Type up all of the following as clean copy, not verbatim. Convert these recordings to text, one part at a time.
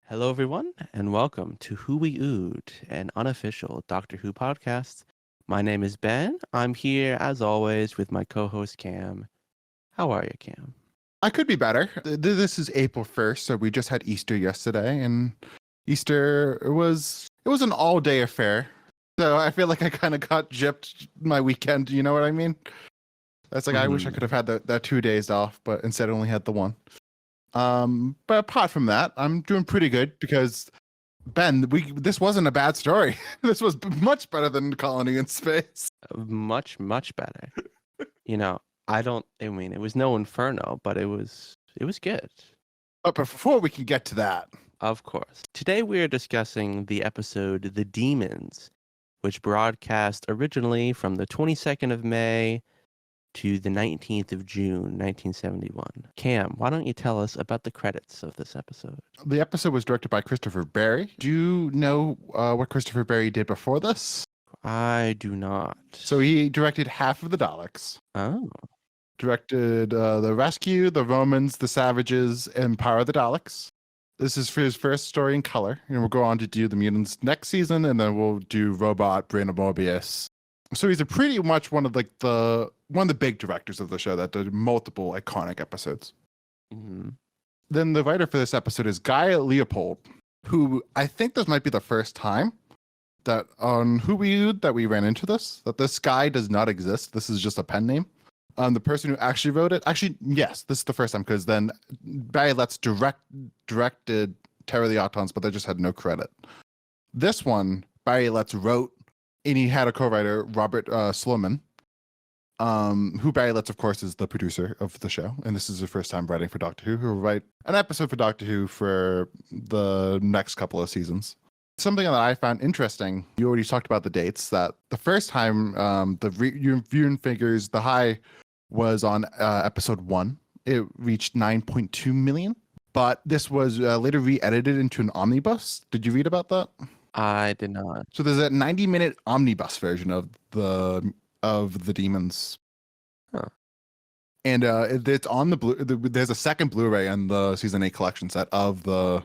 Hello, everyone, and welcome to Wee Ood, an unofficial Doctor Who podcast. My name is Ben. I'm here, as always, with my co-host Cam. How are you, Cam? I could be better. This is April 1st, so we just had Easter yesterday, and Easter was an all-day affair. So I feel like I kind of got gypped my weekend. You know what I mean? That's like I wish I could have had that 2 days off, but instead I only had the one. But apart from that, I'm doing pretty good because Ben, this wasn't a bad story. This was much better than Colony in Space. Much, much better. You know, I mean, it was no Inferno, but it was good. But before we can get to that, Of course. Today we are discussing the episode The Daemons, which broadcast originally from the 22nd of May to the 19th of June, 1971. Cam, why don't you tell us about the credits of this episode? the episode was directed by Christopher Barry. Do you know what Christopher Barry did before this? I do not. So he directed half of the Daleks. Oh. Directed The Rescue, The Romans, The Savages, and Power of the Daleks. This is for his first story in color, and we'll go on to do the Mutants next season, and then we'll do Robot, Brain of Morbius. So he's a pretty much one of the big directors of the show that did multiple iconic episodes. Mm-hmm. Then the writer for this episode is Guy Leopold, who I think this might be the first time that on Who We Ood that we ran into this, that this guy does not exist. This is just a pen name. The person who actually wrote it, yes, this is the first time because then Barry Letts directed Terror of the Autons, but they just had no credit. This one, Barry Letts wrote, and he had a co-writer, Robert Sloman, who Barry Letts, of course, is the producer of the show, and this is the first time writing for Doctor Who. Who will write an episode for Doctor Who for the next couple of seasons. Something that I found interesting, you already talked about the dates, that the first time the viewing figures, the high was on episode 1. It reached 9.2 million, but this was later re-edited into an omnibus. Did you read about that? I did not. So there's a 90-minute omnibus version of the Daemons. Huh. And it's on there's a second Blu-ray in the season 8 collection set of the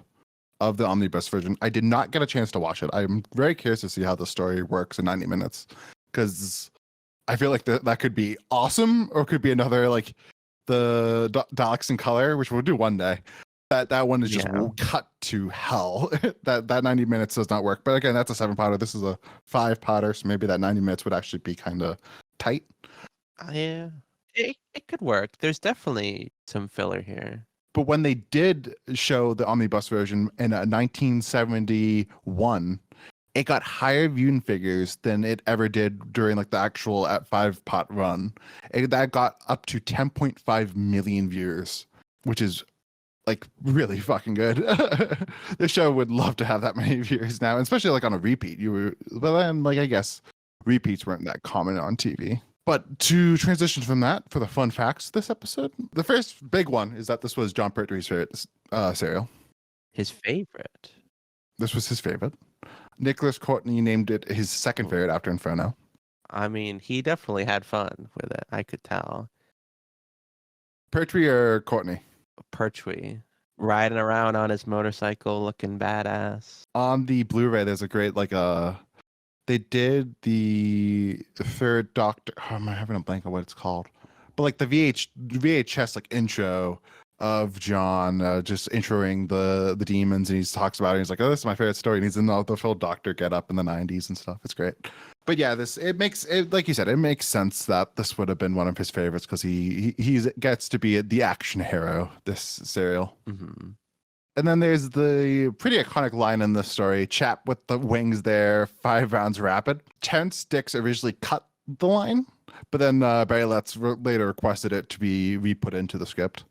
omnibus version. I did not get a chance to watch it. I'm very curious to see how the story works in 90 minutes because I feel like that could be awesome, or it could be another like the Daleks in color, which we'll do one day. That one is just cut to hell. that 90 minutes does not work. But again, that's a 7-parter. This is a 5-parter, so maybe that 90 minutes would actually be kind of tight. Yeah, it could work. There's definitely some filler here. But when they did show the omnibus version in 1971, it got higher viewing figures than it ever did during like the actual at 5-pot run. That got up to 10.5 million viewers, which is like really fucking good. The show would love to have that many viewers now, especially like on a repeat. But then like I guess repeats weren't that common on TV. But to transition from that, for the fun facts this episode, the first big one is that this was John Pertwee's favorite serial. His favorite? This was his favorite. Nicholas Courtney named it his second favorite after Inferno. I mean, he definitely had fun with it. I could tell. Pertwee or Courtney? Pertwee. Riding around on his motorcycle looking badass. On the Blu-ray, there's a great they did the third Doctor. Oh, I'm having a blank on what it's called, but like the VHS like intro of John just introing the Daemons, and he talks about it. He's like, "Oh, this is my favorite story." And he's in the full Doctor get up in the '90s and stuff. It's great. But yeah, like you said, it makes sense that this would have been one of his favorites because he gets to be the action hero this serial. Mm-hmm. And then there's the pretty iconic line in this story, chap with the wings there, 5 rounds rapid. Terrence Dicks originally cut the line, but then Barry Letts later requested it to be re-put into the script,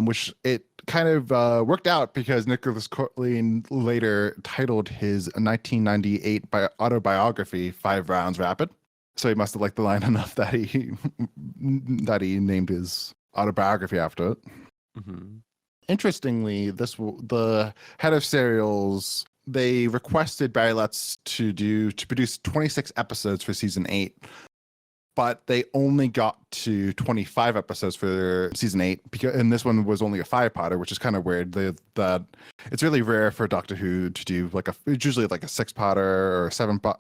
which it kind of worked out because Nicholas Courtney later titled his 1998 autobiography 5 rounds rapid. So he must have liked the line enough that he named his autobiography after it. Mm-hmm. Interestingly, the head of serials, they requested Barry Letts to produce 26 episodes for season 8. but they only got to 25 episodes for season 8 because, and this one was only a 5-parter, which is kind of weird. That it's really rare for Doctor Who to do it's usually like a 6-parter or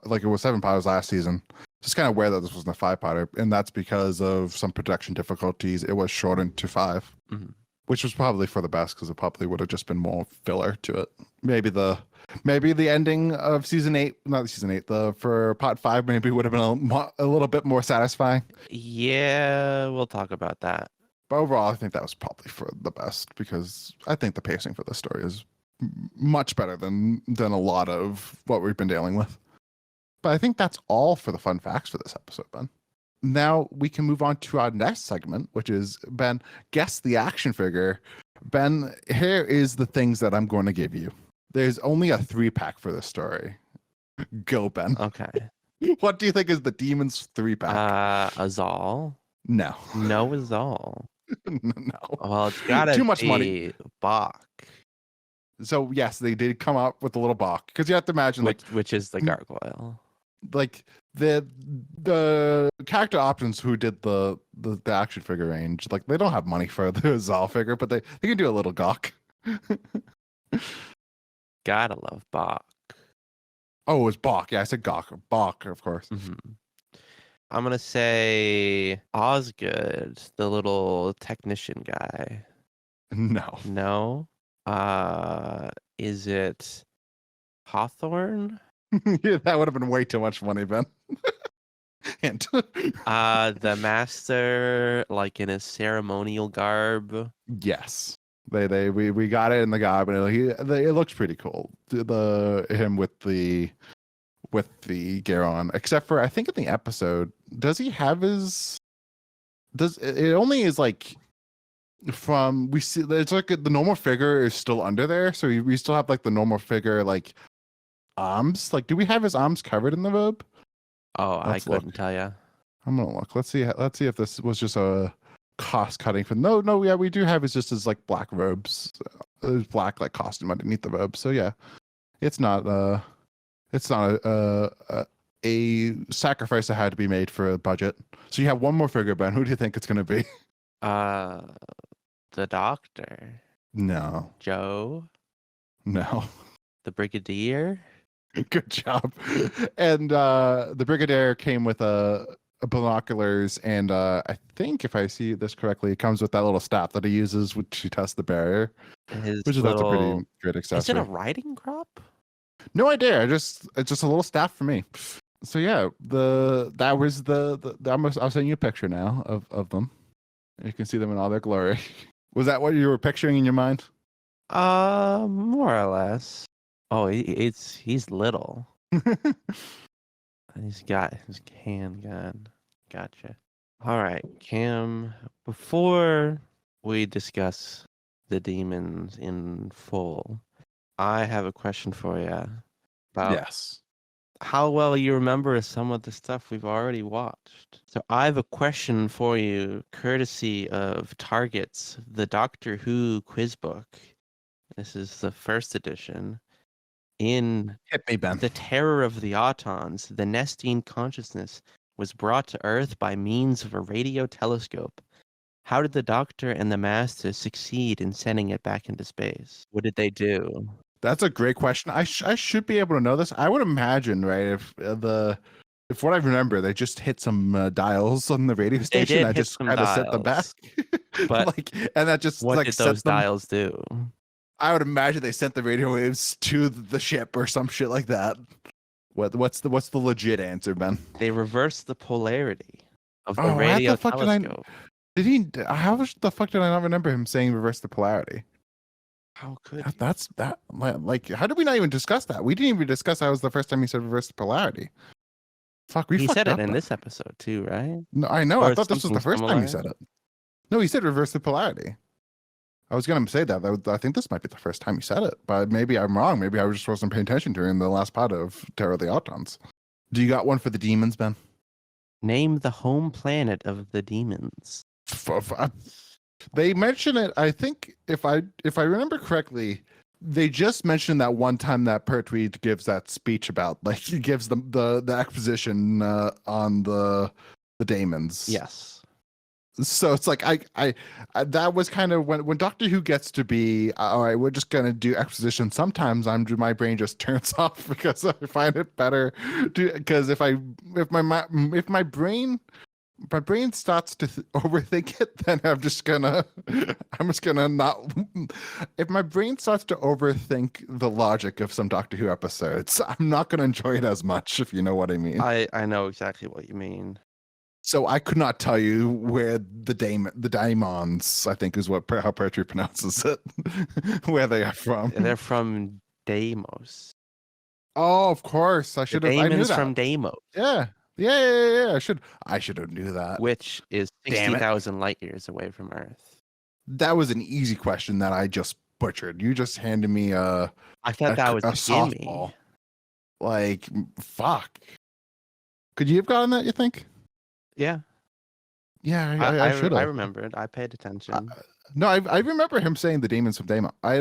like it was 7 parts last season. It's kind of weird that this wasn't a 5-parter, and that's because of some production difficulties. It was shortened to 5, which was probably for the best because it probably would have just been more filler to it. Maybe the ending of season 8, not season 8, for part 5 maybe would have been a little bit more satisfying. Yeah, we'll talk about that. But overall, I think that was probably for the best because I think the pacing for this story is much better than a lot of what we've been dealing with. But I think that's all for the fun facts for this episode, Ben. Now we can move on to our next segment, which is, Ben, guess the action figure. Ben, here is the things that I'm going to give you. There's only a 3-pack for this story. Go, Ben. Okay. What do you think is the Demons 3-pack? Azal. No. No Azal. No. Well, it's gotta Too much be money. Bach. So yes, they did come up with a little Bach because you have to imagine which is the gargoyle. Like the character options who did the action figure range, like they don't have money for the Zal figure, but they can do a little gawk. Gotta love Bach. Oh, it was Bach. Yeah, I said gawk. Bach, of course. I'm gonna say Osgood, the little technician guy. No. No. Is it Hawthorne? Yeah, that would have been way too much money, Ben. Hint. The master, like in his ceremonial garb. Yes. We got it in the garb, and it looks pretty cool. Him with the Garon, except for I think in the episode, does he have his? Does it only is like from we see it's like the normal figure is still under there, so we still have like the normal figure like arms. Like, do we have his arms covered in the robe? Oh, I couldn't tell you. I'm gonna look. Let's see if this was just a cost cutting for. No, yeah, we do have his like black robes, his black like costume underneath the robe. So yeah, it's not a sacrifice that had to be made for a budget. So you have one more figure, Ben. Who do you think it's gonna be? The Doctor. No. Joe. No. The Brigadier. Good job. And the Brigadier came with binoculars, and I think if I see this correctly, it comes with that little staff that he uses to test the barrier. That's a pretty good accessory. Is it a riding crop? No idea. It's just a little staff for me. So yeah, I'll send you a picture now of them. You can see them in all their glory. Was that what you were picturing in your mind? More or less. Oh, he's little. He's got his handgun. Gotcha. All right, Cam. Before we discuss the demons in full, I have a question for you about how well you remember some of the stuff we've already watched. So I have a question for you, courtesy of Target's The Doctor Who Quiz Book. This is the first edition. In Hit me, Ben. The Terror of the Autons, the Nestine consciousness was brought to Earth by means of a radio telescope. How did the Doctor and the Master succeed in sending it back into space? What did they do? That's a great question. I should be able to know this. I would imagine, right? If what I remember, they just hit some dials on the radio station. I just kind of set them back. But and that just what did those dials do? I would imagine they sent the radio waves to the ship or some shit like that. What's the legit answer, Ben? They reversed the polarity of the radio telescope. How the fuck did I not remember him saying reverse the polarity? How could that's that like how did we not even discuss that? We didn't even discuss that was the first time he said reverse the polarity. Fuck, he said it in this episode too, right? No, I know. I thought this was the first time he said it. No, he said reverse the polarity. I was gonna say that. I think this might be the first time he said it, but maybe I'm wrong. Maybe I just wasn't paying attention during the last part of Terror of the Autons. Do you got one for the demons, Ben? Name the home planet of the demons. They mention it. I think if I remember correctly, they just mentioned that one time that Pertwee gives that speech about, like, he gives them the exposition on the the Daemons. Yes. So it's like I that was kind of when Doctor Who gets to be all right. We're just gonna do exposition. Sometimes my brain just turns off because I find it better to because if my brain starts to overthink it, then I'm just gonna not. If my brain starts to overthink the logic of some Doctor Who episodes, I'm not gonna enjoy it as much, if you know what I mean. I know exactly what you mean. So I could not tell you where the Daemons, I think is how Pertwee pronounces it, where they are from. They're from Deimos. Oh, of course. I should have. I knew Daemons that. from Deimos, Yeah. Yeah. I should have knew that. which is Damn it. 60,000 light years away from Earth. That was an easy question that I just butchered. You just handed me a I thought that was a gimme. softball. Like, fuck. Could you have gotten that, you think? Yeah, Yeah, I should have. I remembered. I paid attention. No, I remember him saying the Demons from Daemon. I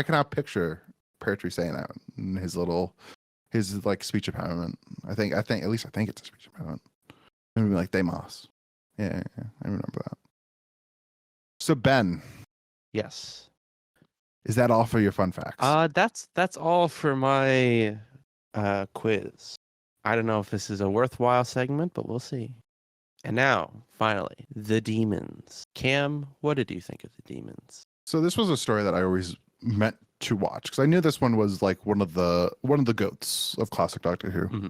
can now picture Pertwee saying that in his like speech impediment. I think at least I think it's a speech impediment. Maybe like Deimos. Yeah, I remember that. So Ben, Yes. is that all for your fun facts? That's all for my quiz. I don't know if this is a worthwhile segment, but we'll see. And now, finally, the Demons. Cam, what did you think of the Demons? So this was a story that I always meant to watch because I knew this one was like one of the goats of classic Doctor Who. Mm-hmm.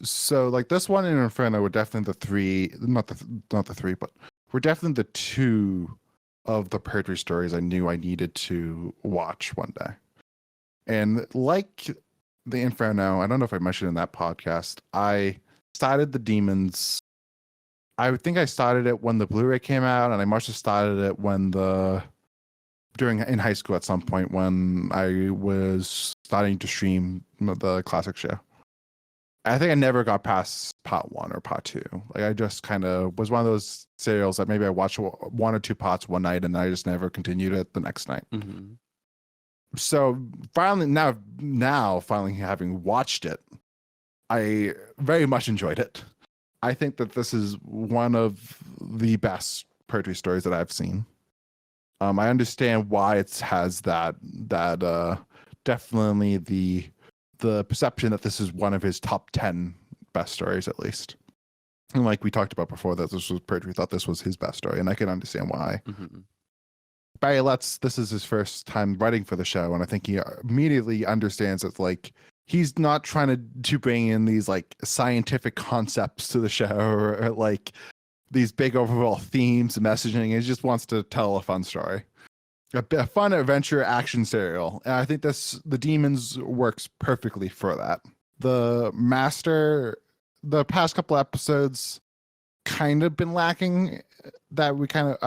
So like this one and Inferno were definitely the three, not the three, but were definitely the two of the Pertwee stories I knew I needed to watch one day. And like the Inferno, I don't know if I mentioned in that podcast, I started the Demons. I think I started it when the Blu-ray came out, and I must have started it when in high school at some point when I was starting to stream the classic show. I think I never got past part 1 or part 2. Like I just kind of was one of those serials that maybe I watched 1 or 2 parts one night and I just never continued it the next night. Mm-hmm. So finally, now finally having watched it, I very much enjoyed it. I think that this is one of the best Pertwee stories that I've seen. I understand why it has that definitely the perception that this is one of his top 10 best stories, at least. And like we talked about before, that this was Pertwee thought this was his best story, and I can understand why. Mm-hmm. Barry Letts, this is his first time writing for the show, and I think he immediately understands that like he's not trying to bring in these like scientific concepts to the show or like these big overall themes and messaging. He just wants to tell a fun story. A fun adventure action serial. And I think the Demons works perfectly for that. The Master, the past couple episodes kind of been lacking that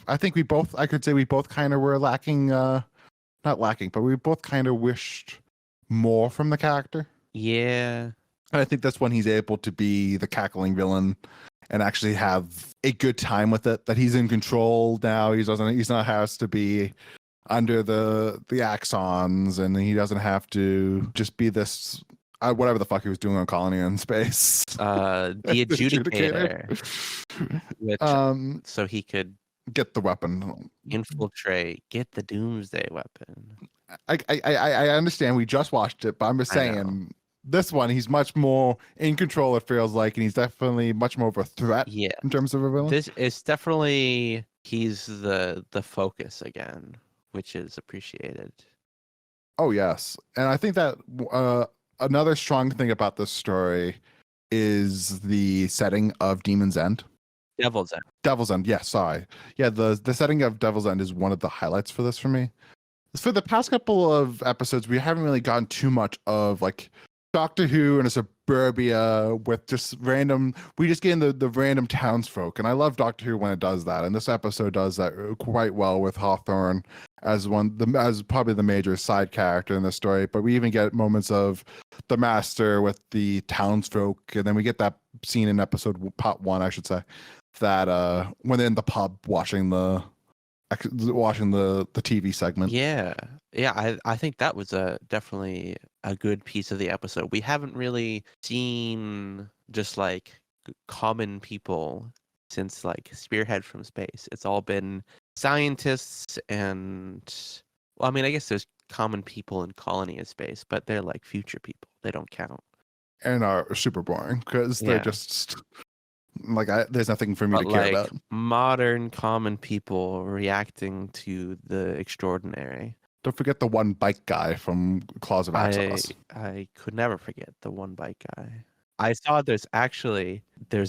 I think we both, I could say we both kind of were lacking, not lacking, but we both kind of wished more from the character. Yeah. And I think that's when he's able to be the cackling villain and actually have a good time with it, that he's in control now. He's not has to be under the axons, and he doesn't have to just be this whatever the fuck he was doing on Colony in Space. The adjudicator. Which, so he could get the weapon, infiltrate, get the Doomsday weapon. I understand we just watched it, but I'm just saying this one, he's much more in control, it feels like, and he's definitely much more of a threat in terms of a villain. This is definitely, he's the focus again, which is appreciated. Oh, yes. And I think that another strong thing about this story is the setting of Demon's End. Devil's End, yeah, sorry. Yeah, the setting of Devil's End is one of the highlights for this for me. For the past couple of episodes, we haven't really gotten too much of like Doctor Who in a suburbia with just random. We just get in the random townsfolk, and I love Doctor Who when it does that. And this episode does that quite well with Hawthorne as probably the major side character in the story. But we even get moments of the Master with the townsfolk, and then we get that scene in episode part 1, I should say, that when they're in the pub watching the TV segment. Yeah, I think that was definitely a good piece of the episode. We haven't really seen just like common people since like Spearhead from Space. It's all been scientists and, well, I mean, I guess there's common people in Colony of Space, but they're like future people. They don't count. And are super boring because they're Yeah. just like there's nothing for me But to care like about. modern common people reacting to the extraordinary. Don't forget the one bike guy from Claws of Axos. I could never forget the one bike guy. I saw there's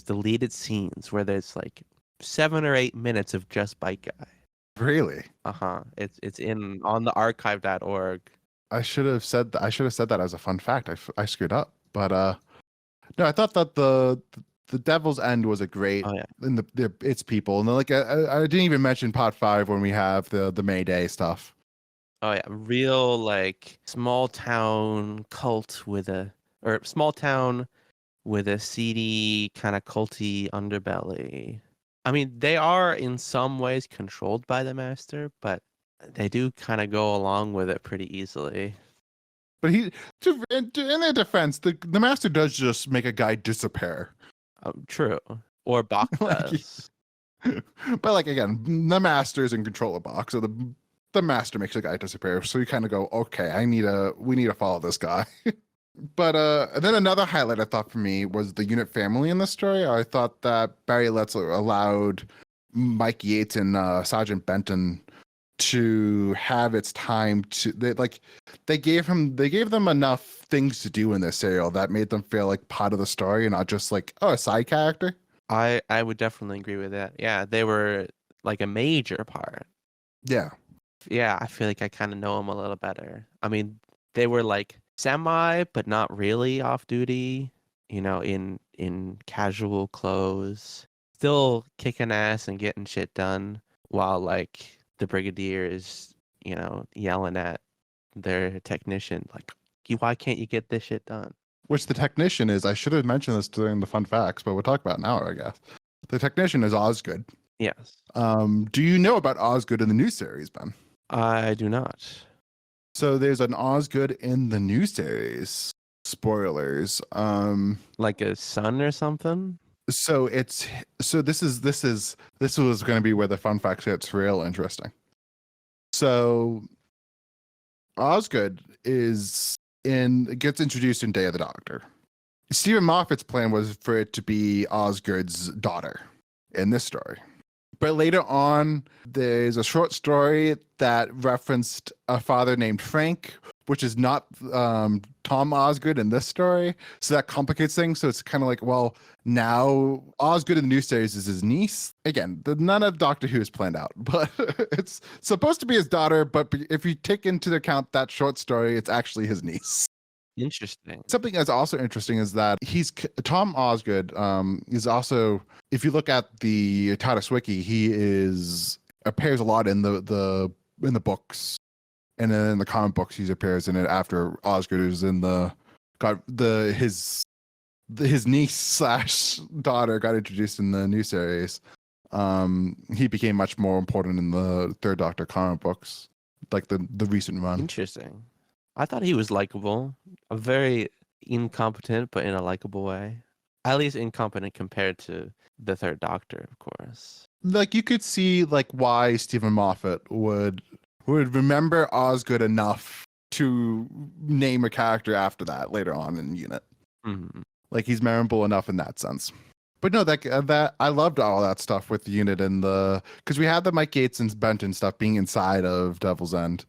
deleted scenes where there's like 7 or 8 minutes of just bike guy. Really? It's in on the archive.org. I should have said that as a fun fact. I screwed up. But no, I thought that the Devil's End was a great Oh yeah. in its people, and then, like I didn't even mention Part 5 when we have the Mayday stuff. Oh yeah, real like small town cult small town with a seedy kind of culty underbelly. I mean, they are in some ways controlled by the master, but they do kind of go along with it pretty easily. But in their defense, the master does just make a guy disappear. True. Or Bach Like, does. but like again, the master is in control of Bach, so the master makes a guy disappear. So you kind of go, okay, we need to follow this guy. But and then another highlight I thought for me was the unit family in this story. I thought that Barry Letts allowed Mike Yates and Sergeant Benton to have its time to they gave them enough things to do in this serial that made them feel like part of the story and not just like, oh, a side character. I would definitely agree with that. Yeah, they were like a major part. Yeah. Yeah, I feel like I kind of know them a little better. I mean, they were like semi, but not really off duty, in casual clothes, still kicking ass and getting shit done while like the brigadier is, yelling at their technician like, why can't you get this shit done? Which the technician is, I should have mentioned this during the fun facts, but we'll talk about it now, I guess. The technician is Osgood. Yes. Do you know about Osgood in the new series, Ben? I do not. So there's an Osgood in the new series. Spoilers. Like a son or something? This was going to be where the fun facts gets real interesting. So Osgood gets introduced in Day of the Doctor. Stephen Moffat's plan was for it to be Osgood's daughter in this story. But later on, there's a short story that referenced a father named Frank, which is not Tom Osgood in this story. So that complicates things. So it's kind of like, well, now Osgood in the new series is his niece. Again, none of Doctor Who is planned out, but it's supposed to be his daughter. But if you take into account that short story, it's actually his niece. Interesting. Something that's also interesting is that Tom Osgood is also, if you look at the TARDIS wiki, he appears a lot in the books, and then in the comic books he appears in it after Osgood is in his niece / daughter got introduced in the new series. He became much more important in the Third Doctor comic books, like the recent run. Interesting. I thought he was likable. A very incompetent, but in a likable way. At least incompetent compared to the Third Doctor, of course. Like you could see like why Stephen Moffat would remember Osgood enough to name a character after that later on in Unit. Mm-hmm. Like he's memorable enough in that sense. But no, that I loved all that stuff with the Unit and because we had the Mike Yates and Benton stuff being inside of Devil's End.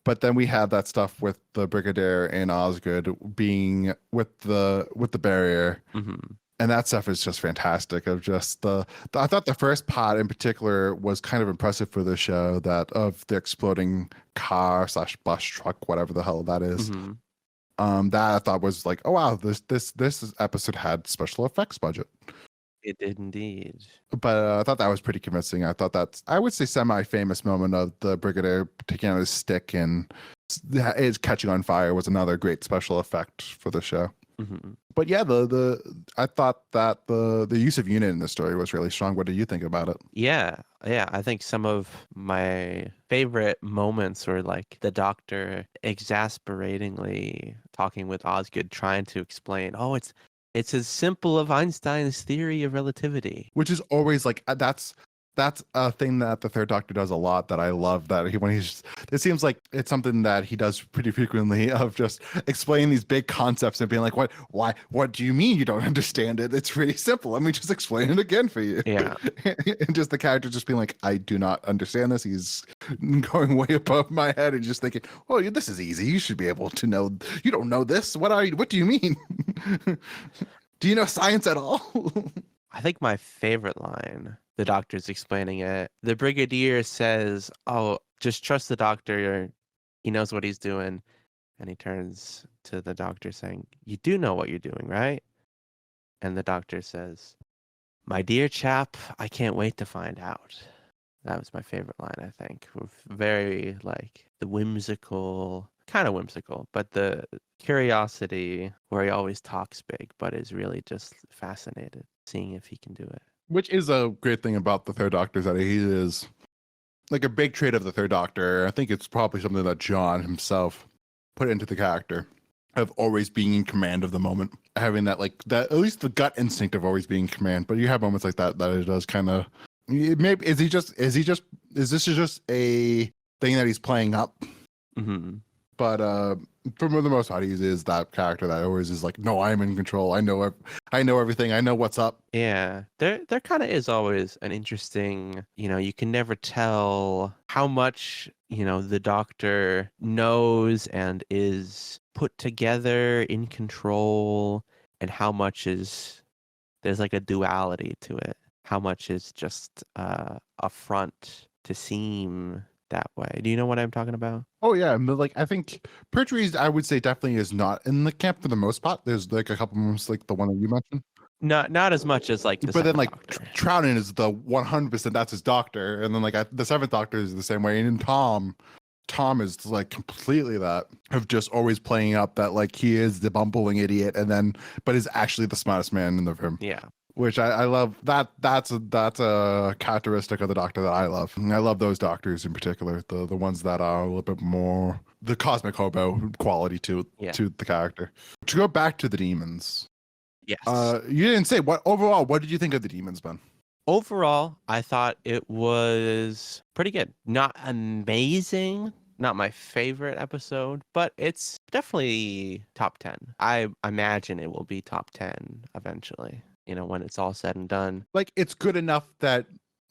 But then we had that stuff with the Brigadier and Osgood being with the barrier. Mm-hmm. And that stuff is just fantastic. Of just I thought the first part in particular was kind of impressive for the show, that of the exploding car / bus truck, whatever the hell that is. Mm-hmm. That I thought was like, oh wow, this episode had special effects budget. It did indeed. But I thought that was pretty convincing. I thought that's, I would say, semi-famous moment of the Brigadier taking out his stick and is catching on fire was another great special effect for the show. Mm-hmm. But yeah, I thought that the use of Unit in the story was really strong. What did you think about it? Yeah. I think some of my favorite moments were like the Doctor exasperatingly talking with Osgood, trying to explain, oh, it's It's as simple of Einstein's theory of relativity. which is always like that's a thing that the Third Doctor does a lot that I love. That it seems like it's something that he does pretty frequently, of just explaining these big concepts and being like, what do you mean you don't understand it? It's really simple. Let me just explain it again for you. Yeah. And just the character just being like, I do not understand this. He's going way above my head and just thinking, oh, this is easy. You should be able to know. You don't know this. What do you mean? Do you know science at all? I think my favorite line, the doctor's explaining it. The brigadier says, "Oh, just trust the doctor. He knows what he's doing." And he turns to the doctor saying, "You do know what you're doing, right?" And the doctor says, "My dear chap, I can't wait to find out." That was my favorite line, I think. Very like the whimsical, kind of whimsical, but the curiosity where he always talks big, but is really just fascinated, seeing if he can do it. Which is a great thing about the Third Doctor, is that he is like a big trait of the Third Doctor. I think it's probably something that John himself put into the character, of always being in command of the moment, having that at least the gut instinct of always being in command. But you have moments like that it does kind of, maybe is this just a thing that he's playing up? Mm-hmm. But for the most part, he is that character that always is like, no, I'm in control. I know everything. I know what's up. Yeah, there kind of is always an interesting, you can never tell how much, the doctor knows and is put together in control, and how much there's like a duality to it. How much is just a front to seem that way. Do you know what I'm talking about? Oh yeah, like I think Pertwee, I would say, definitely is not in the camp for the most part. There's like a couple moments like the one that you mentioned. Not as much as like the but then like Doctor. Troughton is the 100%, that's his doctor, and then like the Seventh Doctor is the same way, and then Tom is like completely that, of just always playing up that like he is the bumbling idiot, but is actually the smartest man in the room. Yeah. Which I love. That's a characteristic of the Doctor that I love. And I love those Doctors in particular, the ones that are a little bit more the cosmic hobo quality to the character. To go back to the Demons. Yes. You didn't say what did you think of the Demons, Ben? Overall, I thought it was pretty good. Not amazing, not my favorite episode, but it's definitely top 10. I imagine it will be top 10 eventually, when it's all said and done. Like, it's good enough that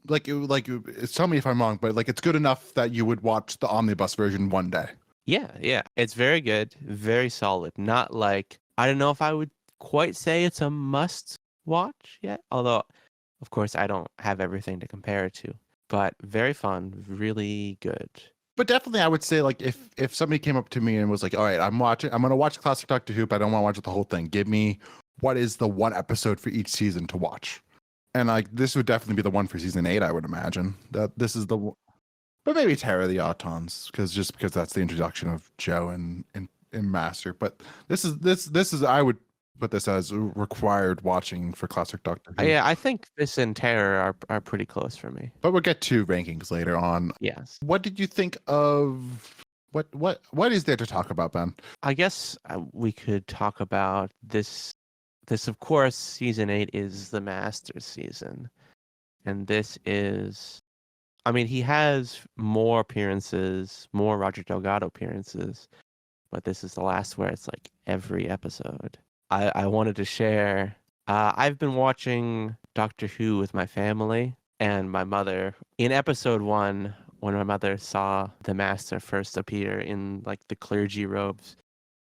tell me if I'm wrong, but like it's good enough that you would watch the omnibus version one day. Yeah. It's very good, very solid. Not like, I don't know if I would quite say it's a must watch yet, although of course I don't have everything to compare it to, but very fun, really good. But definitely I would say, like, if somebody came up to me and was like, all right, I'm going to watch classic Doctor Who, but I don't want to watch the whole thing. Give me what is the one episode for each season to watch. And like this would definitely be the one for season 8, I would imagine. That this is the, but maybe Terror of the Autons, because that's the introduction of Joe and Master. But this is I would put this as required watching for classic Doctor Who. Yeah, I think this and Terror are pretty close for me. But we'll get to rankings later on. Yes. What did you think of what is there to talk about, Ben? I guess we could talk about this. This, of course, season 8 is the Master season. And this is, I mean, he has more appearances, more Roger Delgado appearances, but this is the last where it's like every episode. I wanted to share, I've been watching Doctor Who with my family and my mother. In episode 1, when my mother saw the Master first appear in like the clergy robes,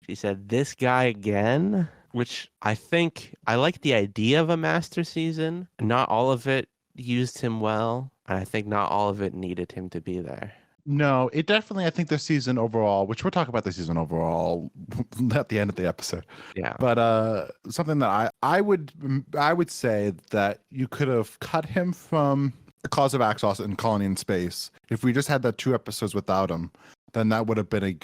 she said, "This guy again?" Which I think, I like the idea of a Master season. Not all of it used him well, and I think not all of it needed him to be there. No, it definitely, I think the season overall, which we'll talk about the season overall at the end of the episode. Yeah. But something that I would say that you could have cut him from The Cause of Axos and Colony in Space. If we just had that 2 episodes without him, then that would have been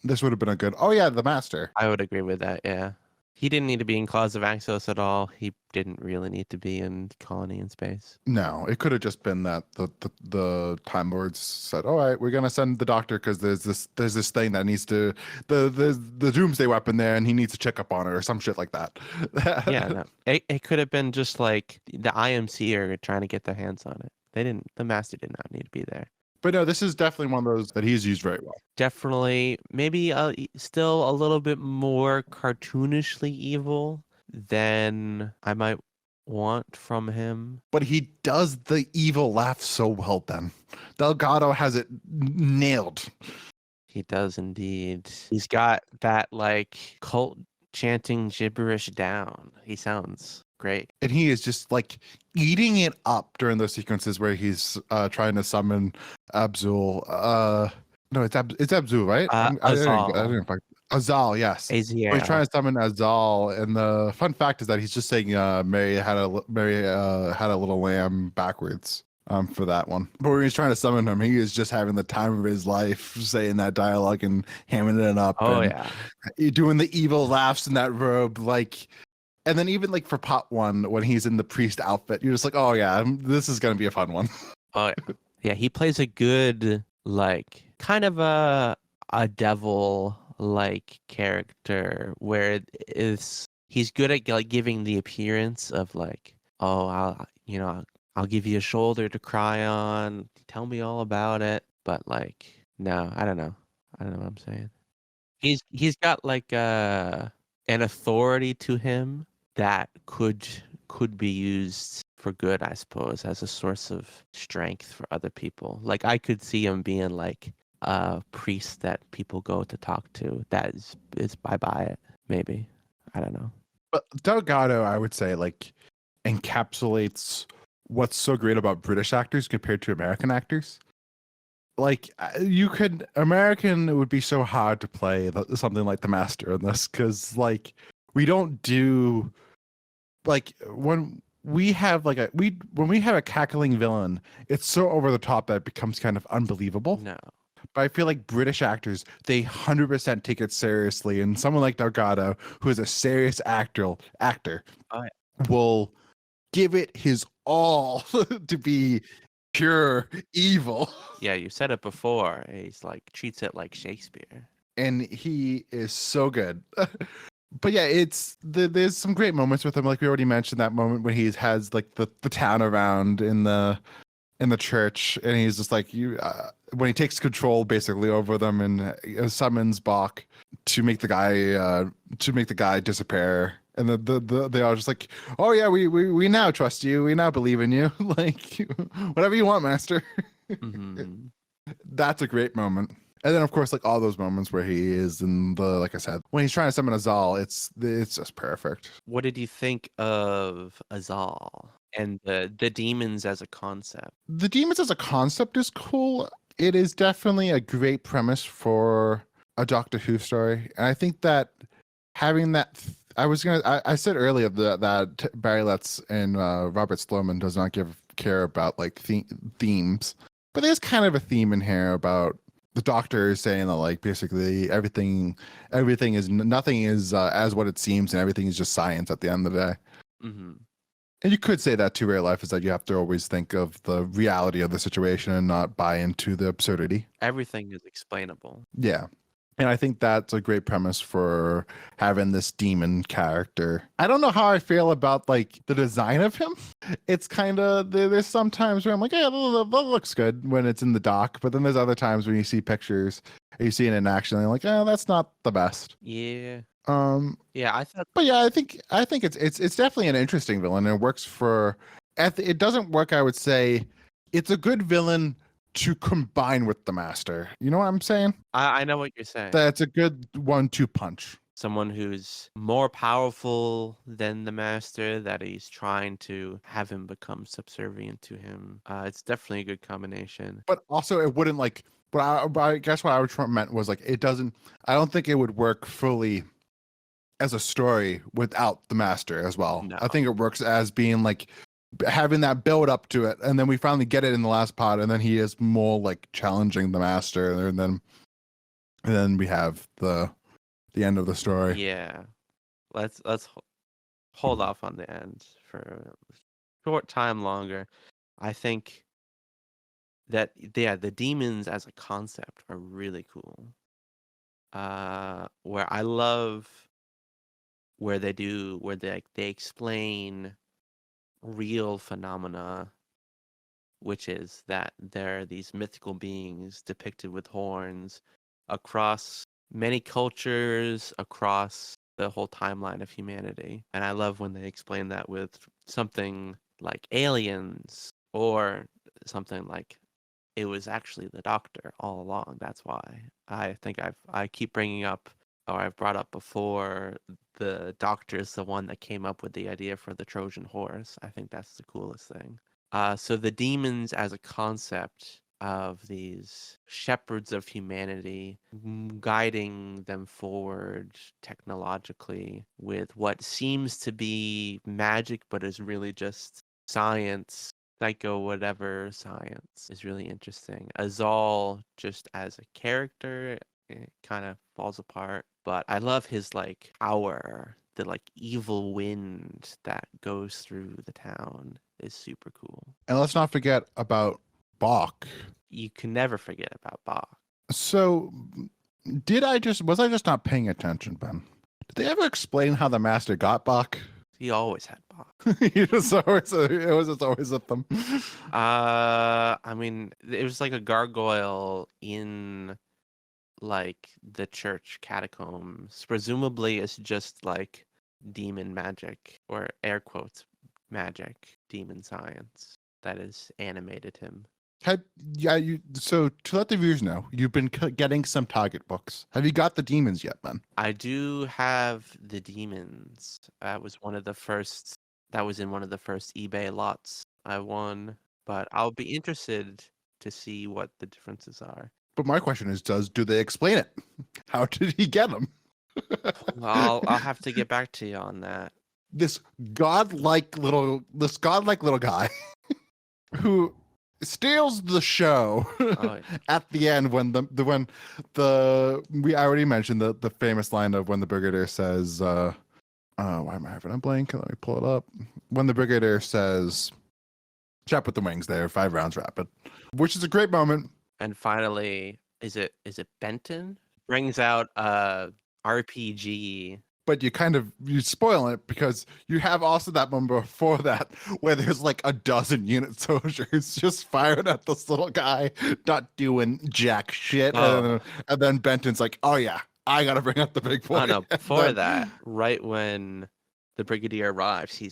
this would have been a good, oh yeah, the Master. I would agree with that, yeah. He didn't need to be in Claws of Axos at all. He didn't really need to be in Colony in Space. No, it could have just been that the Time Lords said, "All right, we're gonna send the Doctor because there's this thing that needs to the Doomsday weapon there, and he needs to check up on it or some shit like that." Yeah, no, it could have been just like the IMC are trying to get their hands on it. The Master did not need to be there. But no, this is definitely one of those that he's used very well. Definitely, maybe still a little bit more cartoonishly evil than I might want from him. But he does the evil laugh so well. Then Delgado has it nailed. He does indeed. He's got that like cult chanting gibberish down. He sounds great. And he is just like eating it up during those sequences where he's trying to summon Abzul. No, it's Abzul, right? Azal. Azal, yes. Azia. He's trying to summon Azal, and the fun fact is that he's just saying Mary had a little lamb backwards for that one. But when he's trying to summon him, he is just having the time of his life saying that dialogue and hamming it up. Oh and yeah, doing the evil laughs in that robe, like. And then even like for pot one, when he's in the priest outfit, you're just like, oh yeah, this is gonna be a fun one. oh yeah. He plays a good like kind of a devil like character where he's good at like giving the appearance of like, oh, I'll give you a shoulder to cry on. Tell me all about it. But like, no, I don't know. I don't know what I'm saying. He's got like an authority to him that could be used for good, I suppose, as a source of strength for other people. Like I could see him being like a priest that people go to talk to that is by it, maybe. I don't know. But Delgado, I would say, like encapsulates what's so great about British actors compared to American actors. Like American, it would be so hard to play something like the Master in this because like we don't do like when we have when we have a cackling villain, it's so over the top that it becomes kind of unbelievable. No. But I feel like British actors, they 100% take it seriously, and someone like Delgado, who is a serious actor, Oh, yeah. will give it his all to be pure evil. Yeah, you said it before. He's like treats it like Shakespeare. And he is so good. But yeah, there's some great moments with him. Like we already mentioned that moment when he has like the town around in the church, and he's just like when he takes control basically over them and summons Bach to make the guy disappear. And they are just like, oh yeah, we now trust you. We now believe in you. Like whatever you want, Master. Mm-hmm. That's a great moment. And then of course, like all those moments where he is in like I said, when he's trying to summon Azal, it's just perfect. What did you think of Azal and the demons as a concept? The demons as a concept is cool. It is definitely a great premise for a Doctor Who story. And I think that having that I said earlier that Barry Letts and Robert Sloman does not care about like themes, but there's kind of a theme in here about the Doctor is saying that like basically nothing is as what it seems, and everything is just science at the end of the day. Mm-hmm. And you could say that to real life is that you have to always think of the reality of the situation and not buy into the absurdity. Everything is explainable. Yeah. And I think that's a great premise for having this demon character. I don't know how I feel about like the design of him. It's kind of, there's some times where I'm like, yeah, that looks good when it's in the doc. But then there's other times when you see pictures and you see it in action and you're like, oh, that's not the best. Yeah. Yeah, I thought. But yeah, I think it's definitely an interesting villain, and it works for. It doesn't work, I would say. It's a good villain to combine with the Master. You know what I'm saying? I know what you're saying. That's a good 1-2 punch. Someone who's more powerful than the Master, that he's trying to have him become subservient to him. It's definitely a good combination. But also, it wouldn't like. But I guess what I meant was like it doesn't. I don't think it would work fully as a story without the Master as well. No. I think it works as being like having that build up to it, and then we finally get it in the last part, and then he is more like challenging the Master, and then we have the end of the story. Yeah. let's hold off on the end for a short time longer. I think that the demons as a concept are really cool. Where I love where they explain real phenomena, which is that there are these mythical beings depicted with horns across many cultures, across the whole timeline of humanity. And I love when they explain that with something like aliens or something like it was actually the doctor all along. That's why I think I keep bringing up, or I've brought up before, the doctor is the one that came up with the idea for the Trojan horse. I think that's the coolest thing. So the demons as a concept of these shepherds of humanity, guiding them forward technologically with what seems to be magic, but is really just science, psycho whatever science, is really interesting. Azal, just as a character, it kind of falls apart, but I love his like power. The like evil wind that goes through the town is super cool. And let's not forget about Bach. You can never forget about Bach. So, was I just not paying attention, Ben? Did they ever explain how the master got Bach? He always had Bach. It was just always with them. I mean, it was like a gargoyle in like the church catacombs. Presumably, it's just like demon magic, or air quotes magic, demon science that has animated him. So to let the viewers know, you've been getting some Target books. Have you got the demons yet, Ben? I do have the demons. That was one of the first. That was in one of the first eBay lots I won. But I'll be interested to see what the differences are. But my question is, do they explain it? How did he get them? Well, I'll have to get back to you on that. This godlike little guy who steals the show at the end when we already mentioned the famous line of when the brigadier says, why am I having a blank? Let me pull it up. When the brigadier says, "Chap with the wings there, 5 rounds rapid," which is a great moment. And finally, is it Benton brings out a RPG? But you spoil it because you have also that moment before that where there's like a dozen unit soldiers just firing at this little guy, not doing jack shit. Oh. And then Benton's like, "Oh yeah, I gotta bring up the big boy." Oh no! Before that, right when the brigadier arrives, he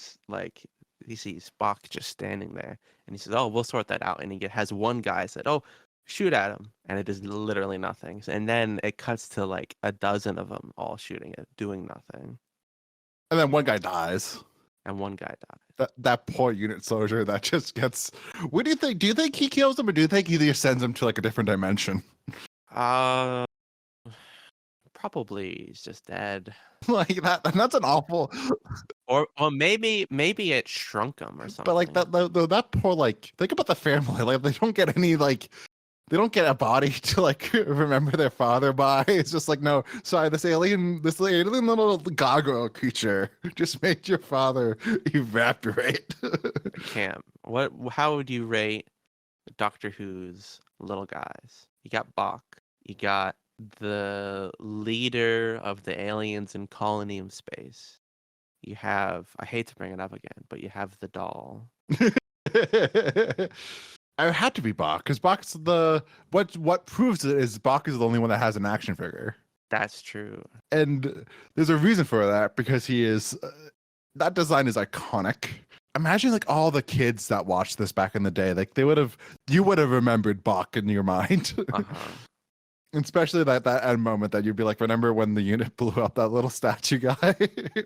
sees Bach just standing there, and he says, "Oh, we'll sort that out." And he has one guy said, "Oh, shoot at him," and it is literally nothing. And then it cuts to like a dozen of them all shooting it, doing nothing. And then one guy dies. And one guy dies. That poor unit soldier that just gets. What do you think? Do you think he kills him, or do you think he just sends him to like a different dimension? Probably he's just dead. Like that. That's an awful. Or maybe it shrunk him or something. But like that poor, like, think about the family. Like they don't get any like. They don't get a body to like remember their father by. It's just like, no, sorry, this alien little gargoyle creature just made your father evaporate. Cam, how would you rate Doctor Who's little guys? You got Bach. You got the leader of the aliens in Colony of Space. You have, I hate to bring it up again, but you have the doll. I had to be Bach because Bach's what proves it is Bach is the only one that has an action figure. That's true. And there's a reason for that because he is that design is iconic. Imagine like all the kids that watched this back in the day, like you would have remembered Bach in your mind. Uh-huh. Especially that end moment that you'd be like, remember when the unit blew up that little statue guy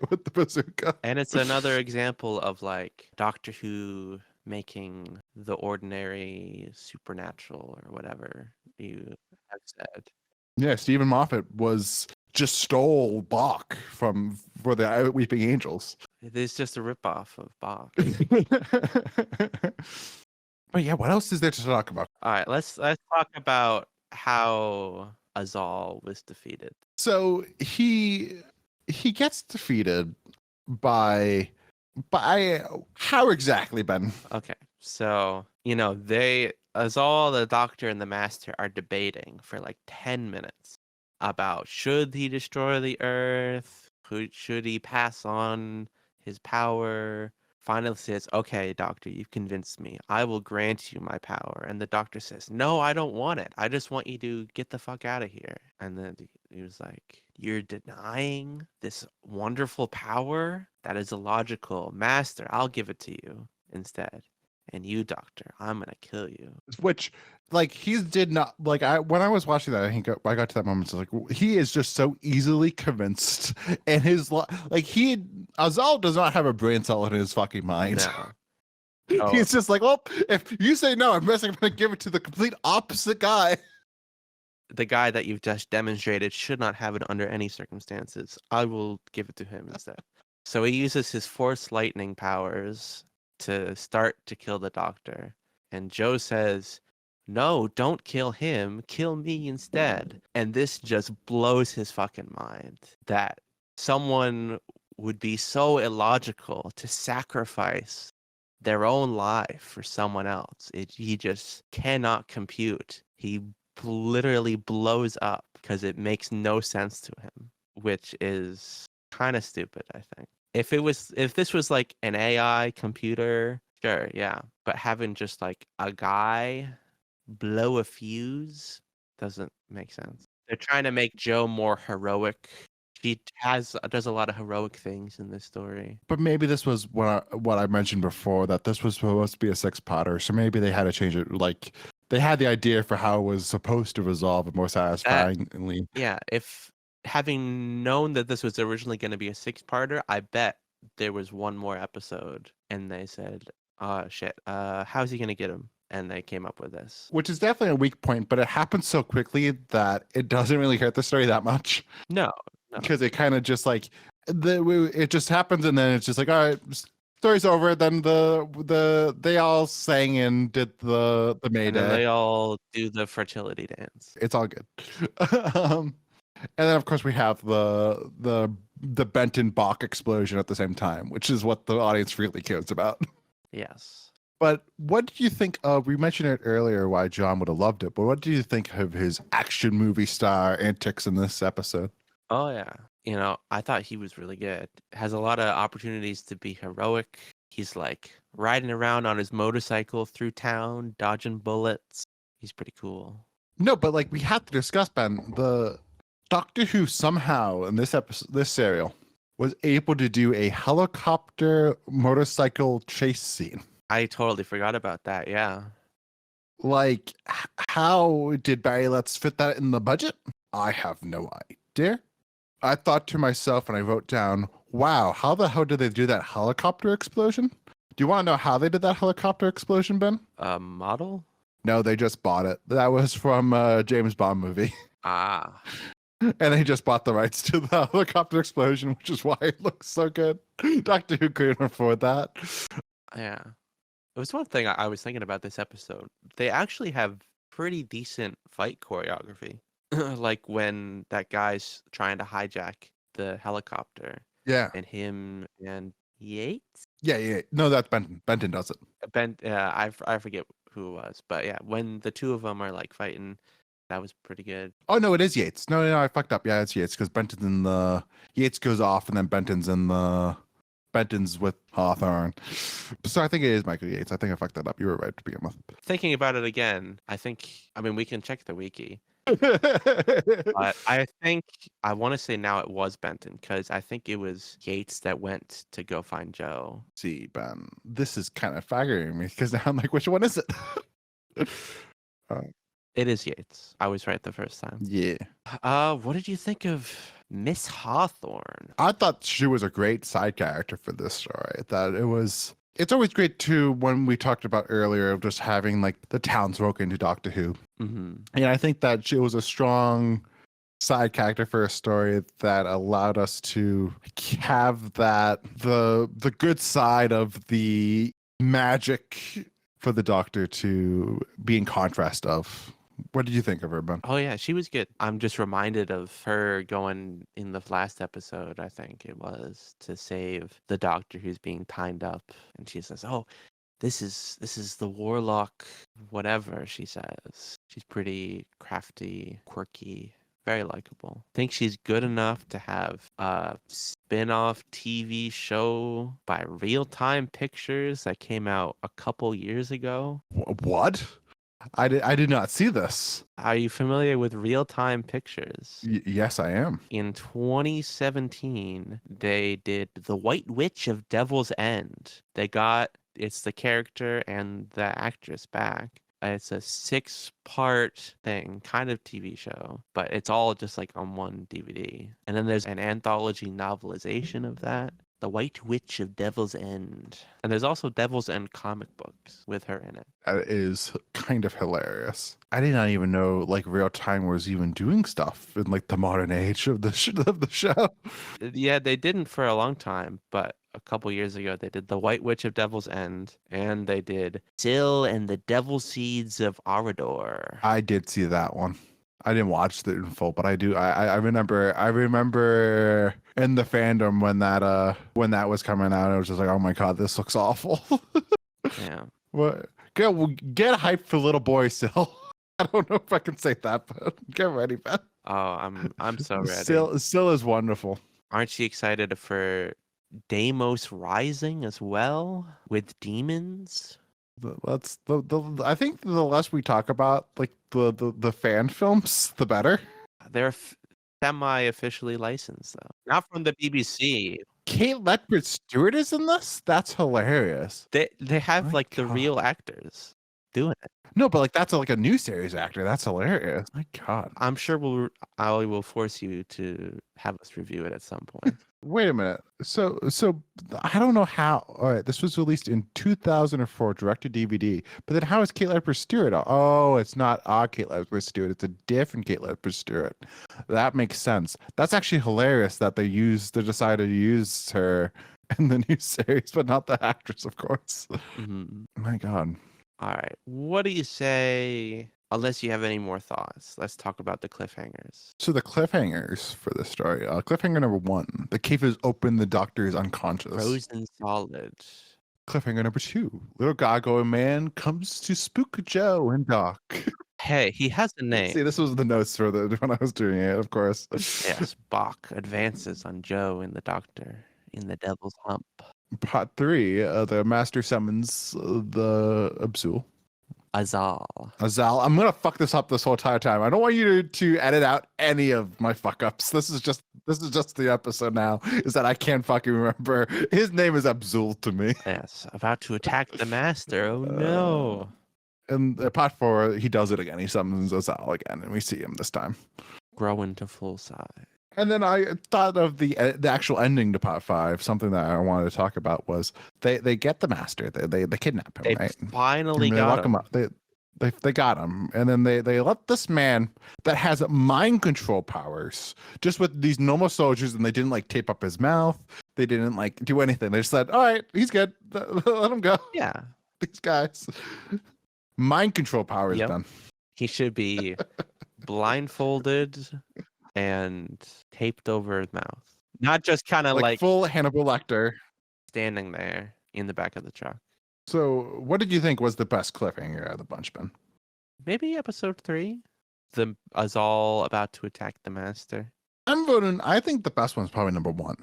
with the bazooka? And it's another example of like Doctor Who making the ordinary supernatural or whatever you have said. Yeah, Stephen Moffat just stole Bach for the Weeping Angels. It is just a ripoff of Bach. But yeah, what else is there to talk about? All right, let's talk about how Azal was defeated. So he he gets defeated by how exactly, Ben? Okay, so they, as all the Doctor and the Master are debating for like 10 minutes about should he destroy the Earth, who should he pass on his power. Finally says, "Okay, Doctor, you've convinced me. I will grant you my power." And the Doctor says, "No, I don't want it. I just want you to get the fuck out of here." And then he was like, "You're denying this wonderful power? That is illogical. Master, I'll give it to you instead. And you, Doctor, I'm gonna kill you." Which, like, he did not like. When I was watching that, I got to that moment. So like, he is just so easily convinced, and Azal does not have a brain cell in his fucking mind. No. Oh, He's just like, well, if you say no, I'm going to give it to the complete opposite guy. the guy that you've just demonstrated should not have it under any circumstances. I will give it to him instead. So he uses his Force Lightning powers to start to kill the Doctor. And Joe says, "No, don't kill him. Kill me instead." And this just blows his fucking mind that someone would be so illogical to sacrifice their own life for someone else. He just cannot compute. He literally blows up because it makes no sense to him, which is kind of stupid, I think. If this was like an AI computer, sure, yeah. But having just like a guy blow a fuse doesn't make sense. They're trying to make Joe more heroic. She does a lot of heroic things in this story. But maybe this was what I mentioned before, that this was supposed to be a six-parter, so maybe they had to change it. Like, they had the idea for how it was supposed to resolve it more satisfyingly. Yeah, if having known that this was originally going to be a six-parter, I bet there was one more episode, and they said, "Oh shit, how's he gonna get him?" And they came up with this. Which is definitely a weak point, but it happens so quickly that it doesn't really hurt the story that much. No. Because it kind of just like it just happens, and then it's just like, all right, story's over. Then they all sang and did the And Mayday. then they all do the fertility dance. It's all good. And then of course we have the Benton Bach explosion at the same time, which is what the audience really cares about. Yes. But what did you think of? We mentioned it earlier why John would have loved it, but what do you think of his action movie star antics in this episode? Oh yeah. I thought he was really good. Has a lot of opportunities to be heroic. He's like riding around on his motorcycle through town, dodging bullets. He's pretty cool. No, but like we have to discuss, Ben, the Doctor Who somehow in this episode, this serial, was able to do a helicopter motorcycle chase scene. I totally forgot about that. Yeah. Like, how did Barry Letts fit that in the budget? I have no idea. I thought to myself, and I wrote down, wow, how the hell did they do that helicopter explosion? Do you want to know how they did that helicopter explosion, Ben? A model? No, they just bought it. That was from a James Bond movie. Ah. And they just bought the rights to the helicopter explosion, which is why it looks so good. Doctor Who couldn't afford that. Yeah. It was one thing I was thinking about this episode. They actually have pretty decent fight choreography. Like when that guy's trying to hijack the helicopter. Yeah. And him and Yates? Yeah. No, that's Benton. Benton does it. I forget who it was. But yeah, when the two of them are like fighting, that was pretty good. Oh, no, it is Yates. No, I fucked up. Yeah, it's Yates because Benton's in the... Yates goes off and then Benton's with Hawthorne. So I think it is Michael Yates. I think I fucked that up. You were right to begin with. Thinking about it again, we can check the wiki. But I want to say now it was Benton because I think it was Yates that went to go find Joe. See, Ben, this is kind of faggoting me because now I'm like, which one is it? It is Yates. I was right the first time. Yeah. What did you think of Miss Hawthorne? I thought she was a great side character for this story. That it's always great too when we talked about earlier of just having like the townsfolk into Doctor Who. Mm-hmm. And I think that she was a strong side character for a story that allowed us to have that the good side of the magic for the Doctor to be in contrast of What did you think of her, Ben? Oh yeah, she was good. I'm just reminded of her going in the last episode, I think it was, to save the doctor who's being tied up, and she says, "Oh, this is the warlock, whatever," she says. She's pretty crafty, quirky, very likable. Think she's good enough to have a spin-off TV show by Real Time Pictures that came out a couple years ago. What? I did not see this. Are you familiar with Real Time Pictures? Yes, I am. In 2017, they did The White Witch of Devil's End. It's the character and the actress back. It's a 6-part thing, kind of TV show, but it's all just like on one DVD. And then there's an anthology novelization of that, The White Witch of Devil's End. And there's also Devil's End comic books with her in it. That is kind of hilarious. I did not even know like Real Time was even doing stuff in like the modern age of the show. Yeah, they didn't for a long time, but a couple years ago they did The White Witch of Devil's End, and they did Syl and the Devil Seeds of Arador. I did see that one. I didn't watch it in full, but I do. I remember in the fandom when that was coming out, I was just like, oh my god, this looks awful. Yeah. What? Get hyped for little boy Syl. I don't know if I can say that, but get ready, man. Oh, I'm so ready. Syl is wonderful. Aren't you excited for Deimos Rising as well with demons? Let's I think the less we talk about like the fan films, the better. They're semi-officially licensed though, not from the BBC. Kate Ledford Stewart is in this. That's hilarious. They have My like the God. real actors doing it. No, but like that's like a new series actor. That's hilarious. My God. I'm sure I will force you to have us review it at some point. Wait a minute. So I don't know how. All right, this was released in 2004, direct to DVD. But then how is Kate Ledford Stewart? Oh, it's not Kate Ledford Stewart. It's a different Kate Ledford Stewart. That makes sense. That's actually hilarious that they decided to use her in the new series, but not the actress, of course. Mhm. My God. All right. What do you say? Unless you have any more thoughts, let's talk about the cliffhangers. So the cliffhangers for this story. Cliffhanger number 1: the cave is open. The doctor is unconscious. Frozen solid. Cliffhanger number 2: little gargoyle man comes to spook Joe and Doc. Hey, he has a name. See, this was the notes for when I was doing it, of course. Yes, Bach advances on Joe and the doctor in the Devil's Hump. Part 3: the master summons the Absul. Azal. I'm gonna fuck this up this whole entire time. I don't want you to edit out any of my fuck ups. This is just the episode now. Is that I can't fucking remember. His name is Absul to me. Yes, about to attack the master. Oh no. And part 4, he does it again. He summons Azal again, and we see him this time. Grow into full size. And then I thought of the actual ending to part 5. Something that I wanted to talk about was they get the master. They kidnap him. They right? finally And they got lock him. up. They got him, and then they let this man that has mind control powers just with these normal soldiers, and they didn't like tape up his mouth. They didn't like do anything. They just said, "All right, he's good. Let him go." Yeah. These guys, mind control powers. Yep. Done. He should be blindfolded and taped over his mouth. Not just kind of like full Hannibal Lecter standing there in the back of the truck. So, what did you think was the best cliffhanger out of the bunch, Ben? Maybe episode 3? The Azal about to attack the master. I'm voting. I think the best one's probably number 1.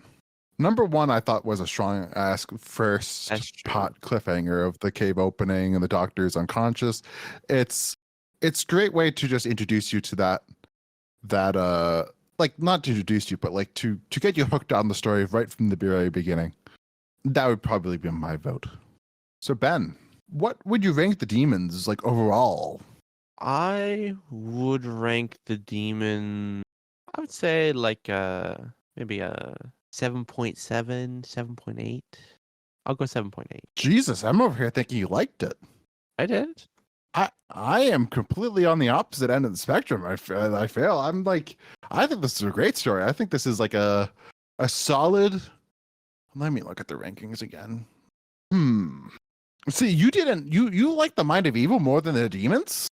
Number 1, I thought was a strong ass first pot cliffhanger of the cave opening and the doctor's unconscious. It's a great way to just introduce you to that like not to introduce you, but like to get you hooked on the story right from the very beginning. That would probably be my vote. So Ben, what would you rank the demons like overall? I would rank the demon, I would say like maybe a 7.7, 7.8. I'll go 7.8. Jesus, I'm over here thinking you liked it. I did. I am completely on the opposite end of the spectrum. I feel. I'm like, I think this is a great story. I think this is like a solid. Let me look at the rankings again. See, you like the Mind of Evil more than the Demons?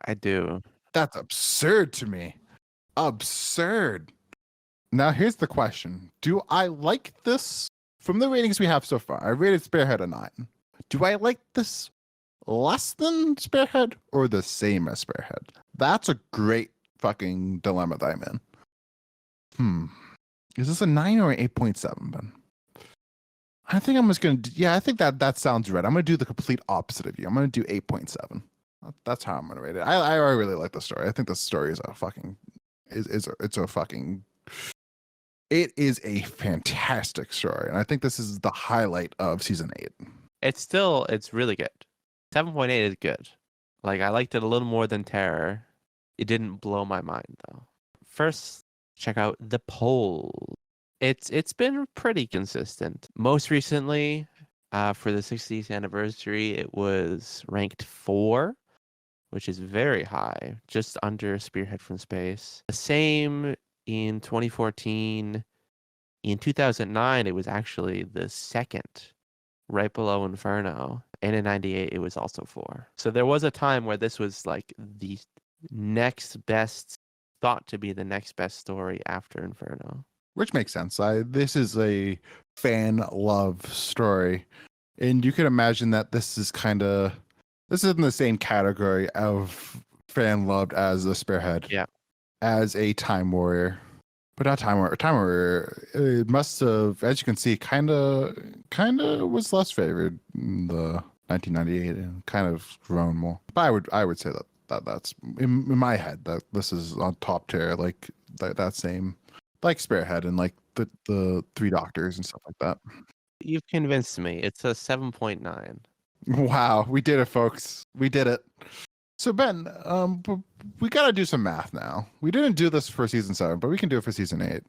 I do. That's absurd to me. Absurd. Now here's the question. Do I like this from the ratings we have so far? I rated Spearhead a 9. Do I like this less than Spearhead or the same as Spearhead? That's a great fucking dilemma that I'm in. Is this a 9 or an 8.7, Ben? I think I'm just gonna I think that sounds right. I'm gonna do the complete opposite of you. I'm gonna do 8.7. That's how I'm gonna rate it. I really like the story. I think the story is a fucking it is a fantastic story, and I think this is the highlight of season 8. It's really good. 7.8 is good. Like, I liked it a little more than Terror. It didn't blow my mind though. First, check out the poll. It's been pretty consistent. Most recently, for the 60th anniversary, it was ranked 4, which is very high, just under Spearhead from Space. The same in 2014. In 2009, it was actually the second, right below Inferno. And in 98, it was also 4. So there was a time where this was like the next best, thought to be the next best story after Inferno. Which makes sense. This is a fan love story. And you can imagine that this is in the same category of fan loved as the Spearhead. Yeah. As a Time Warrior. But not Time Warrior. Time Warrior, it must have, as you can see, kind of was less favored in the 1998 and kind of grown more. But I would say that's in my head that this is on top tier, like that same, like Spearhead and like the Three Doctors and stuff like that. You've convinced me. It's a 7.9. Wow, we did it, folks. We did it. So Ben, we got to do some math now. We didn't do this for season 7, but we can do it for season 8.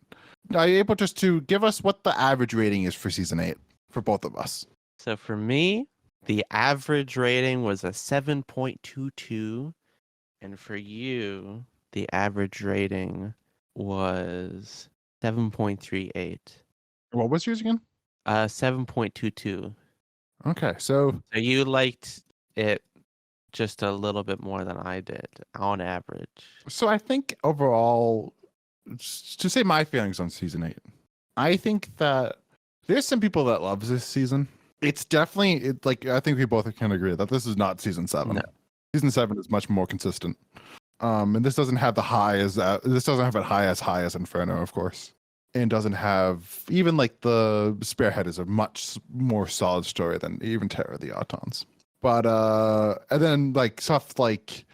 Are you able just to give us what the average rating is for season 8 for both of us? So for me, the average rating was a 7.22. And for you, the average rating was 7.38. What was yours again? 7.22. Okay, so you liked it just a little bit more than I did on average. So I think overall, to say my feelings on season 8, I think that there's some people that loves this season. It's definitely I think we both can agree that this is not season 7. No. Season 7 is much more consistent. And this doesn't have it high as Inferno, of course. And doesn't have even like the Spearhead is a much more solid story than even Terror of the Autons. But and then like stuff like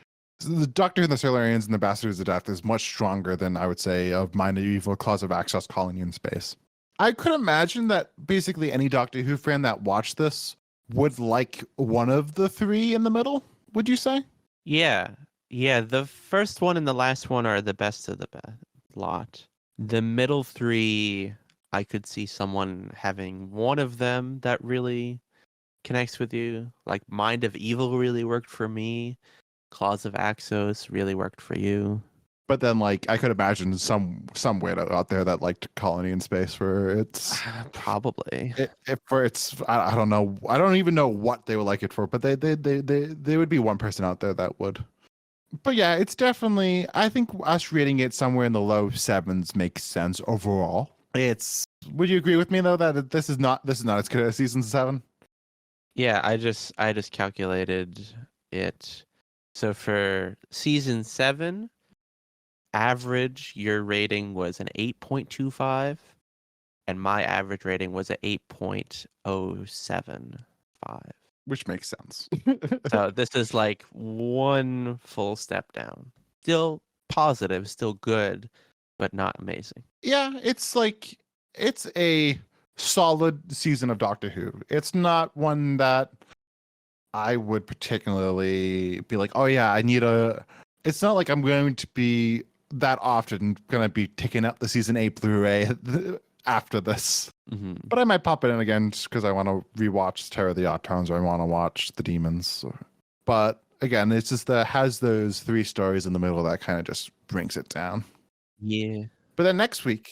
the Doctor and the Solarians and the Bastards of Death is much stronger than I would say of Mind of Evil, Claws of Axos, Colony in Space. I could imagine that basically any Doctor Who fan that watched this would like one of the 3 in the middle. Would you say? Yeah. The first one and the last one are the best of the lot. The middle 3, I could see someone having one of them that really connects with you. Like Mind of Evil really worked for me. Claws of Axos really worked for you. But then, like, I could imagine some weirdo out there that liked Colony in Space, where it's probably I don't know. I don't even know what they would like it for, but they would be one person out there that would. But yeah, it's definitely. I think us rating it somewhere in the low 7s makes sense overall. Would you agree with me though that this is not as good as season 7? Yeah, I just calculated it. So for season 7, average your rating was an 8.25, and my average rating was an 8.075. Which makes sense. So this is like one full step down. Still positive, still good, but not amazing. Yeah, it's a solid season of Doctor Who. It's not one that I would particularly be like, oh yeah, it's not like I'm going to be that often going to be taking up the season 8 Blu-ray after this. Mm-hmm. But I might pop it in again just because I want to rewatch Terror of the Autons or I want to watch The Demons. But again, it's just that it has those 3 stories in the middle that kind of just brings it down. Yeah. But then next week,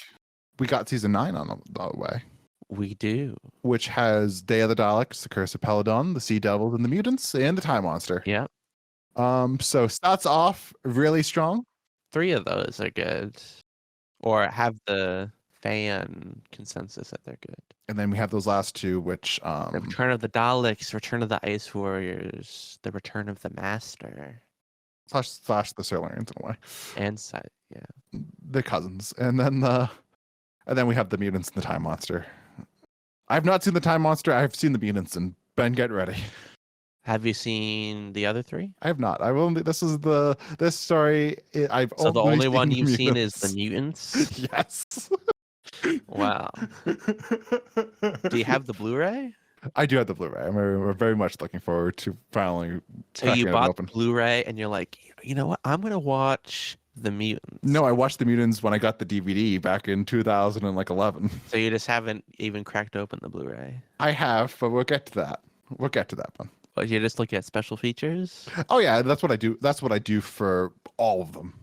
we got season 9 on the way. We do. Which has Day of the Daleks, The Curse of Peladon, The Sea Devils and the Mutants, and the Time Monster. Yeah. So starts off really strong. 3 of those are good, or have the fan consensus that they're good. And then we have those last two, which The Return of the Daleks, Return of the Ice Warriors, The Return of the Master, slash the Silurians in a way. and yeah. The cousins. And then we have the mutants and the Time Monster. I've not seen the Time Monster. I've seen the mutants, and Ben, get ready. Have you seen the other 3? I have not. I've only this story. I've So the only one seen you've seen is the mutants. mutants? Yes. Wow. Do you have the Blu-ray? I do have the Blu-ray. I'm very much looking forward to finally. So you cracking it bought open. the Blu-ray and you're like, you know what? I'm gonna watch the mutants. No, I watched the mutants when I got the DVD back in 2011. So you just haven't even cracked open the Blu-ray. I have, but we'll get to that. We'll get to that one. But you're just looking at special features? Oh yeah, that's what I do. That's what I do for all of them.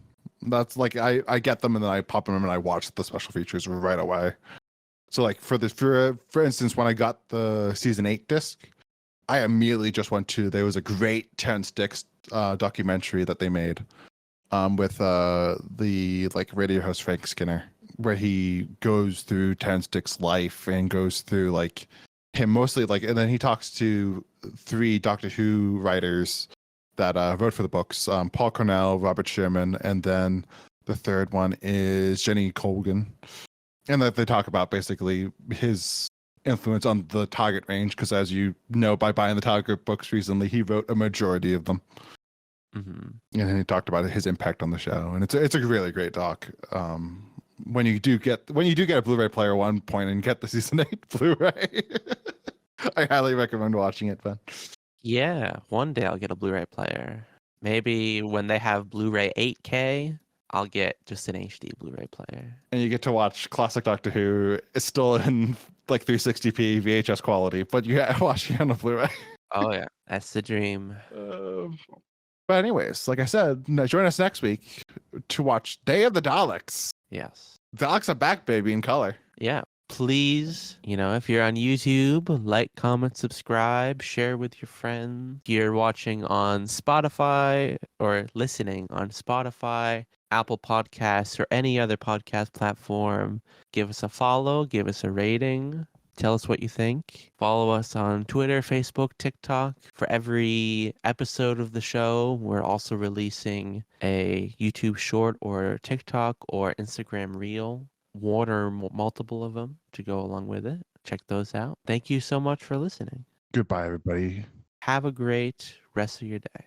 That's like I get them and then I pop them and I watch the special features right away. So like for instance, when I got the season 8 disc, I immediately just went to there was a great 10 Sticks documentary that they made with the like radio host Frank Skinner, where he goes through 10 Sticks' life and goes through like him mostly like, and then he talks to 3 Doctor Who writers that wrote for the books, Paul Cornell, Robert Sherman, and then the third one is Jenny Colgan. And that they talk about basically his influence on the Target range, because as you know, by buying the Target books recently, he wrote a majority of them. Mm-hmm. And then he talked about his impact on the show, and it's a really great doc. When you do get a Blu-ray player at one point and get the season 8 Blu-ray, I highly recommend watching it, Ben. Yeah, one day I'll get a Blu-ray player. Maybe when they have Blu-ray 8K, I'll get just an HD Blu-ray player. And you get to watch classic Doctor Who. It's still in like 360p VHS quality, but you watch it on a Blu-ray. Oh yeah, that's the dream. But anyways, like I said, join us next week to watch Day of the Daleks. Yes. Daleks are back, baby, in color. Yeah. Please, if you're on YouTube, like, comment, subscribe, share with your friends. If you're watching on Spotify or listening on Spotify, Apple Podcasts, or any other podcast platform, give us a follow, give us a rating. Tell us what you think. Follow us on Twitter, Facebook, TikTok. For every episode of the show, we're also releasing a YouTube short or TikTok or Instagram reel. One or multiple of them to go along with it. Check those out. Thank you so much for listening. Goodbye, everybody. Have a great rest of your day.